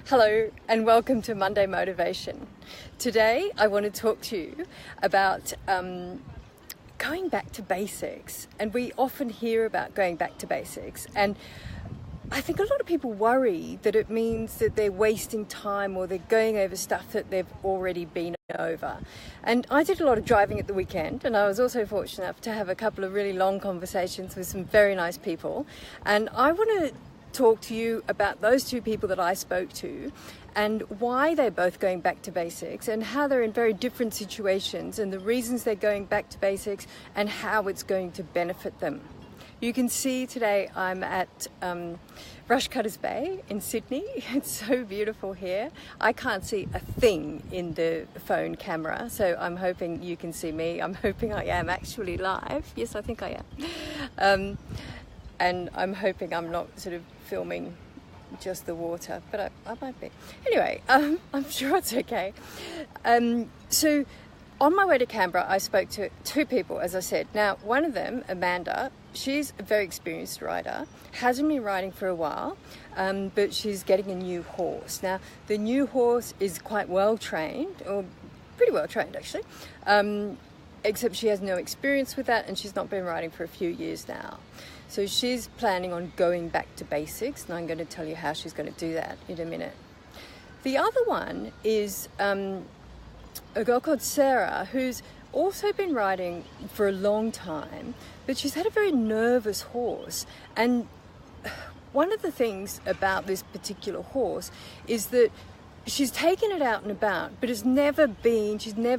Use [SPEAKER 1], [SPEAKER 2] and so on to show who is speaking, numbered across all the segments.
[SPEAKER 1] Hello and welcome to Monday Motivation. Today I want to talk to you about going back to basics, and we often hear about going back to basics, and I think a lot of people worry that it means that they're wasting time or they're going over stuff that they've already been over. And I did a lot of driving at the weekend, and I was also fortunate enough to have a couple of really long conversations with some very nice people, and I want to talk to you about those two people that I spoke to and why they're both going back to basics and how they're in very different situations and the reasons they're going back to basics and how it's going to benefit them. You can see today I'm at Rushcutters Bay in Sydney. It's so beautiful here. I can't see a thing in the phone camera, so I'm hoping you can see me. I'm hoping I am actually live. Yes, I think I am. And I'm hoping I'm not sort of filming just the water, but I might be. Anyway, I'm sure it's okay. So on my way to Canberra, I spoke to two people, as I said. Now, one of them, Amanda, she's a very experienced rider, hasn't been riding for a while, but she's getting a new horse. Now, the new horse is quite well trained, or pretty well trained actually, except she has no experience with that and she's not been riding for a few years now. So she's planning on going back to basics, and I'm going to tell you how she's going to do that in a minute. The other one is a girl called Sarah, who's also been riding for a long time, but she's had a very nervous horse. And one of the things about this particular horse is that she's taken it out and about, but she's never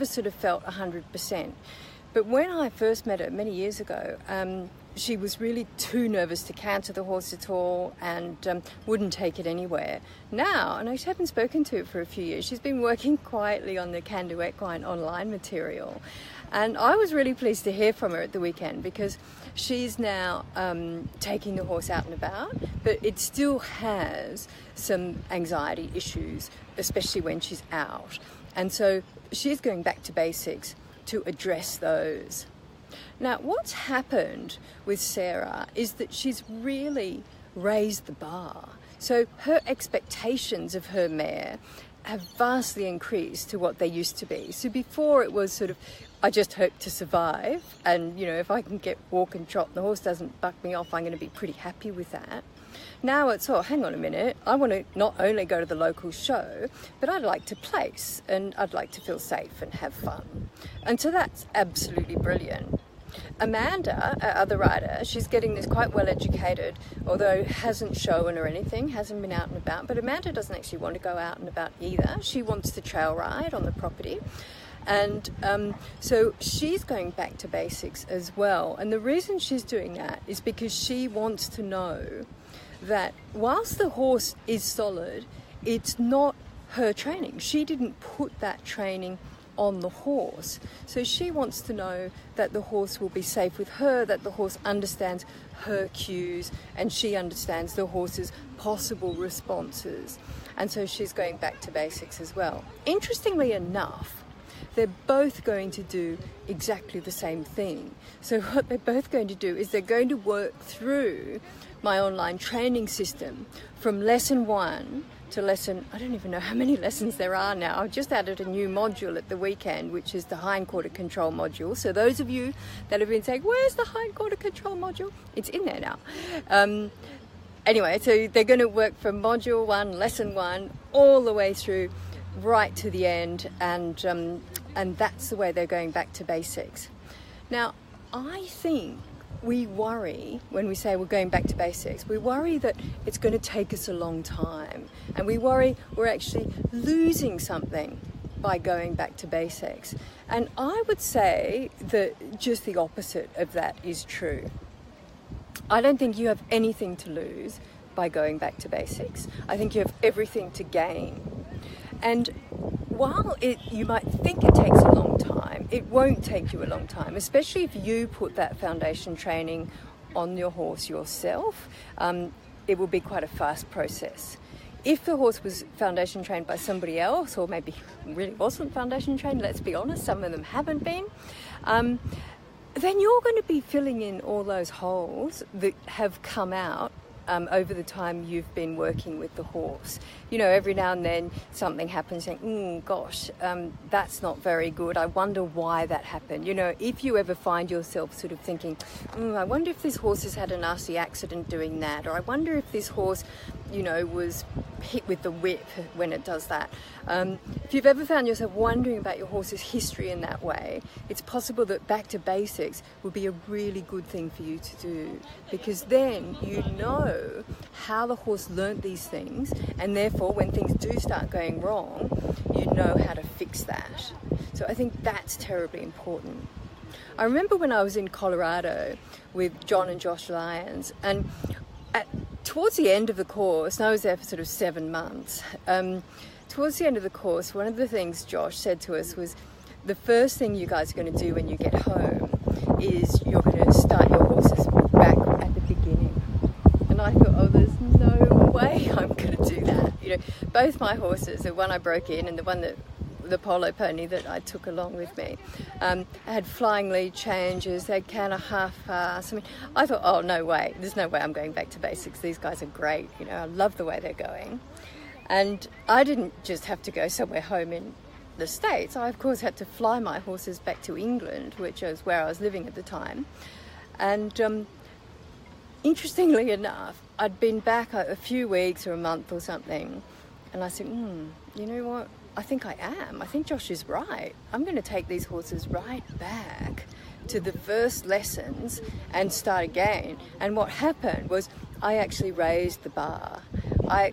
[SPEAKER 1] sort of felt 100%. But when I first met her many years ago, she was really too nervous to canter the horse at all and wouldn't take it anywhere. Now, and I haven't spoken to her for a few years, she's been working quietly on the Can Do Equine online material. And I was really pleased to hear from her at the weekend because she's now taking the horse out and about, but it still has some anxiety issues, especially when she's out. And so she's going back to basics to address those. Now, what's happened with Sarah is that she's really raised the bar. So her expectations of her mare have vastly increased to what they used to be. So before it was sort of, I just hope to survive, and if I can walk and trot and the horse doesn't buck me off, I'm going to be pretty happy with that. Now it's, hang on a minute, I want to not only go to the local show, but I'd like to place and I'd like to feel safe and have fun. And so that's absolutely brilliant. Amanda, our other rider, she's getting this quite well educated, although hasn't shown or anything, hasn't been out and about. But Amanda doesn't actually want to go out and about either. She wants to trail ride on the property. And so she's going back to basics as well. And the reason she's doing that is because she wants to know that whilst the horse is solid, it's not her training. She didn't put that training on the horse. So she wants to know that the horse will be safe with her, that the horse understands her cues, and she understands the horse's possible responses. And so she's going back to basics as well. Interestingly enough, they're both going to do exactly the same thing. So what they're both going to do is they're going to work through my online training system from lesson 1 to lesson, I don't even know how many lessons there are now. I've just added a new module at the weekend, which is the hindquarter control module. So those of you that have been saying, where's the hindquarter control module? It's in there now. Anyway, so they're going to work from module 1, lesson 1, all the way through right to the end, and that's the way they're going back to basics. Now, I think we worry when we say we're going back to basics, we worry that it's going to take us a long time, and we worry we're actually losing something by going back to basics. And I would say that just the opposite of that is true. I don't think you have anything to lose by going back to basics. I think you have everything to gain. And while you might think it takes a long time, it won't take you a long time, especially if you put that foundation training on your horse yourself. It will be quite a fast process. If the horse was foundation trained by somebody else, or maybe really wasn't foundation trained, let's be honest, some of them haven't been, then you're going to be filling in all those holes that have come out over the time you've been working with the horse. You know, every now and then something happens, saying, gosh, that's not very good. I wonder why that happened. You know, if you ever find yourself sort of thinking, I wonder if this horse has had a nasty accident doing that, or I wonder if this horse, you know, was hit with the whip when it does that. If you've ever found yourself wondering about your horse's history in that way, it's possible that back to basics would be a really good thing for you to do, because then you know how the horse learnt these things, and therefore when things do start going wrong, you know how to fix that. So I think that's terribly important. I remember when I was in Colorado with John and Josh Lyons, and towards the end of the course, and I was there for sort of 7 months, towards the end of the course, one of the things Josh said to us was, the first thing you guys are going to do when you get home is you're going to start your horses back at the beginning. And I thought, oh, there's no way I'm going to do that. You know, both my horses, the one I broke in and the polo pony that I took along with me, had flying lead changes, they had canter half pass. I mean, I thought, oh, no way, there's no way I'm going back to basics. These guys are great, you know, I love the way they're going. And I didn't just have to go somewhere home in the States. I, of course, had to fly my horses back to England, which was where I was living at the time. And interestingly enough, I'd been back a few weeks or a month or something, and I said, you know what? I think I am. I think Josh is right. I'm going to take these horses right back to the first lessons and start again. And what happened was I actually raised the bar.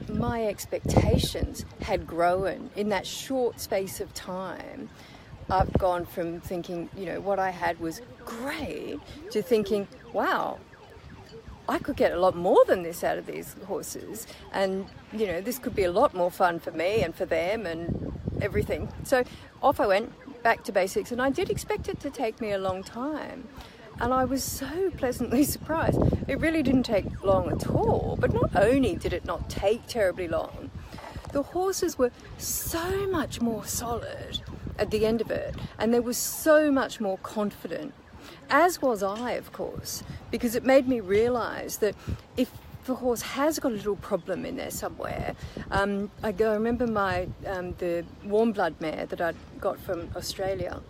[SPEAKER 1] My expectations had grown in that short space of time. I've gone from thinking, you know, what I had was great, to thinking, wow, I could get a lot more than this out of these horses, and you know, this could be a lot more fun for me and for them and everything. So off I went back to basics, and I did expect it to take me a long time, and I was so pleasantly surprised. It really didn't take long at all, but not only did it not take terribly long, the horses were so much more solid at the end of it, and they were so much more confident. As was I, of course, because it made me realise that if the horse has got a little problem in there somewhere, I remember the warm blood mare that I'd got from Australia.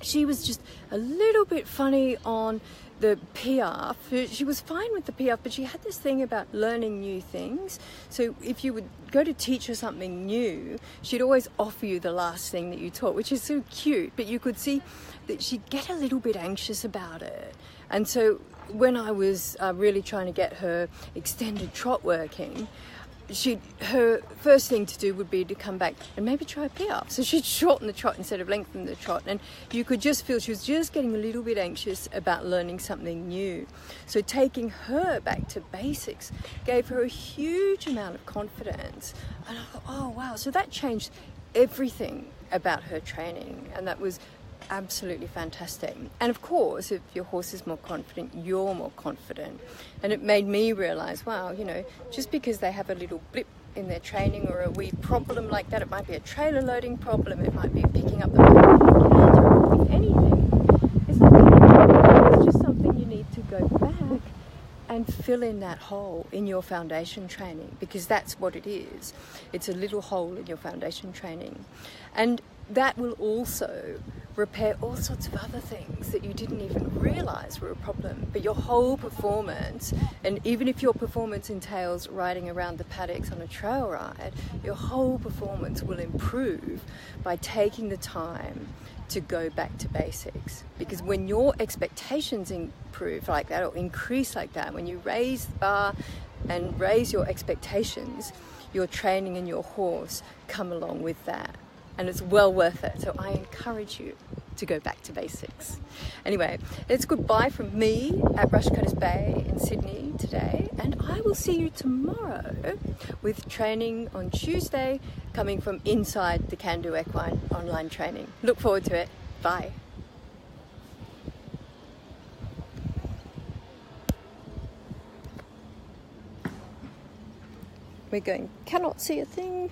[SPEAKER 1] She was just a little bit funny on the piaffe. She was fine with the piaffe, but she had this thing about learning new things. So if you would go to teach her something new, she'd always offer you the last thing that you taught, which is so cute, but you could see that she'd get a little bit anxious about it. And so when I was really trying to get her extended trot working, her first thing to do would be to come back and maybe try a piaffe. So she'd shorten the trot instead of lengthen the trot, and you could just feel she was just getting a little bit anxious about learning something new. So taking her back to basics gave her a huge amount of confidence, and I thought, oh wow, so that changed everything about her training, and that was absolutely fantastic. And of course, if your horse is more confident, you're more confident. And it made me realise, wow, you know, just because they have a little blip in their training or a wee problem like that, it might be a trailer loading problem, it might be picking up the canter, it could be anything. It's just something you need to go back and fill in that hole in your foundation training, because that's what it is. It's a little hole in your foundation training. And that will also repair all sorts of other things that you didn't even realise were a problem. But your whole performance, and even if your performance entails riding around the paddocks on a trail ride, your whole performance will improve by taking the time to go back to basics. Because when your expectations improve like that, or increase like that, when you raise the bar and raise your expectations, your training and your horse come along with that. And it's well worth it. So I encourage you to go back to basics. Anyway, it's goodbye from me at Rushcutters Bay in Sydney today, and I will see you tomorrow with training on Tuesday coming from inside the Can Do Equine online training. Look forward to it. Bye. We're going, cannot see a thing.